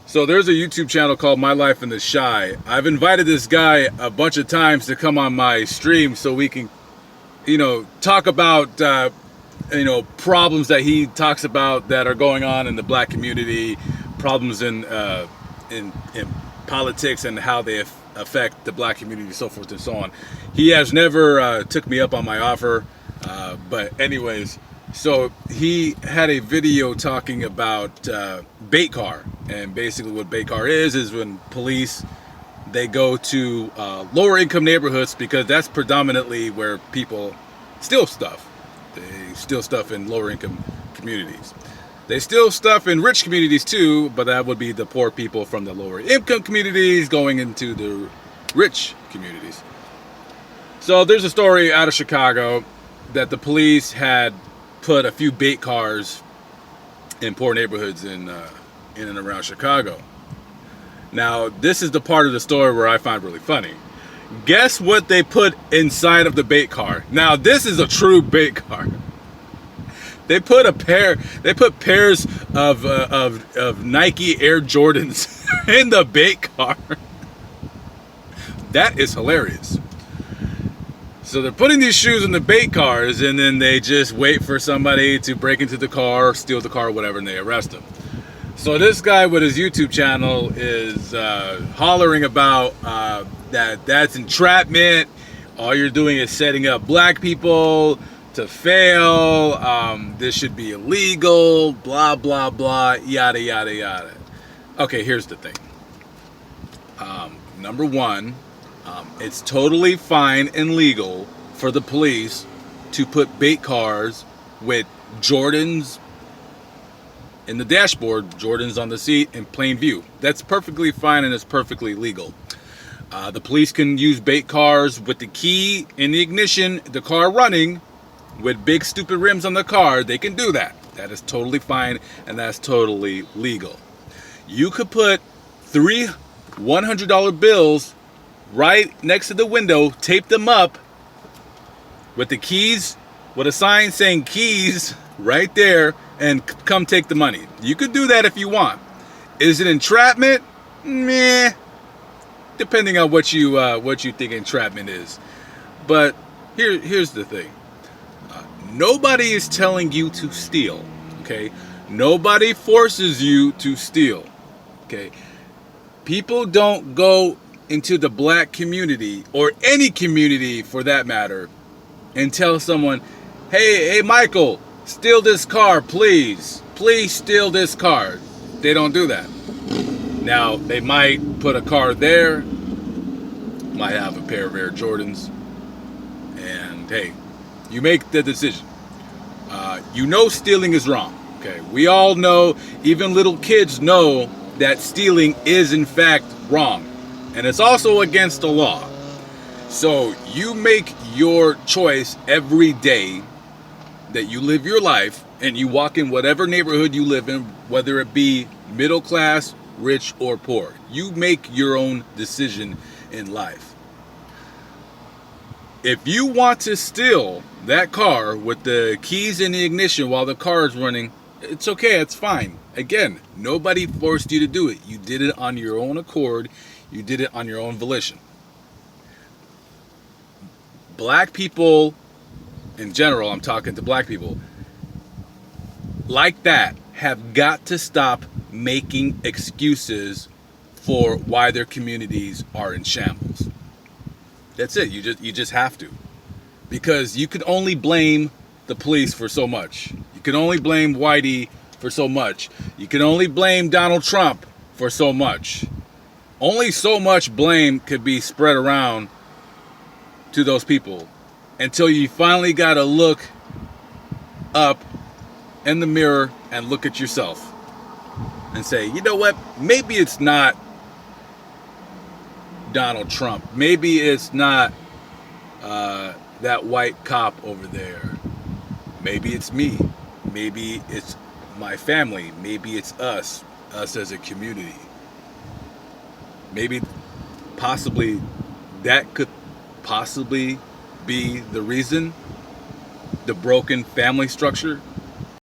So there's a YouTube channel called My Life in the Shy. I've invited this guy a bunch of times to come on my stream so we can, talk about, problems that he talks about that are going on in the black community, problems in politics and how they affect the black community, so forth and so on. He has never took me up on my offer, but anyways. So he had a video talking about bait car, and basically what bait car is when police, they go to lower income neighborhoods, because that's predominantly where people steal stuff. They steal stuff in lower income communities. They steal stuff in rich communities too, but that would be the poor people from the lower income communities going into the rich communities. So there's a story out of Chicago that the police had put a few bait cars in poor neighborhoods in and around Chicago. Now, this is the part of the story where I find really funny. Guess what they put inside of the bait car? Now, this is a true bait car. They put pairs of Nike Air Jordans in the bait car. That is hilarious. So they're putting these shoes in the bait cars, and then they just wait for somebody to break into the car, steal the car, whatever, and they arrest them. So this guy with his YouTube channel is hollering about that's entrapment. All you're doing is setting up black people to fail. This should be illegal, blah, blah, blah, yada, yada, yada. Okay, here's the thing. Number one, it's totally fine and legal for the police to put bait cars with Jordans in the dashboard, Jordans on the seat, in plain view. That's perfectly fine and it's perfectly legal. The police can use bait cars with the key in the ignition, the car running, with big stupid rims on the car. They can do that. That is totally fine and that's totally legal. You could put 3 $100 bills right next to the window, tape them up with the keys, with a sign saying keys right there, and come take the money. You could do that if you want. Is it entrapment? Meh. Depending on what you think entrapment is. But here's the thing. Nobody is telling you to steal. Okay? Nobody forces you to steal. Okay? People don't go into the black community, or any community for that matter, and tell someone, hey Michael, steal this car, please steal this car. They don't do that. Now, they might put a car there, might have a pair of Air Jordans, and hey, you make the decision. Stealing is wrong. Okay, we all know, even little kids know that stealing is in fact wrong. And it's also against the law. So you make your choice every day that you live your life, and you walk in whatever neighborhood you live in, whether it be middle class, rich, or poor. You make your own decision in life. If you want to steal that car with the keys in the ignition while the car is running, it's okay, it's fine. Again, nobody forced you to do it. You did it on your own accord. You did it on your own volition. Black people, in general, I'm talking to black people, like that, have got to stop making excuses for why their communities are in shambles. That's it. You just have to. Because you can only blame the police for so much. You can only blame Whitey for so much. You can only blame Donald Trump for so much. Only so much blame could be spread around to those people until you finally got to look up in the mirror and look at yourself and say, you know what? Maybe it's not Donald Trump. Maybe it's not that white cop over there. Maybe it's me. Maybe it's my family. Maybe it's us as a community. Maybe, possibly, that could possibly be the reason, the broken family structure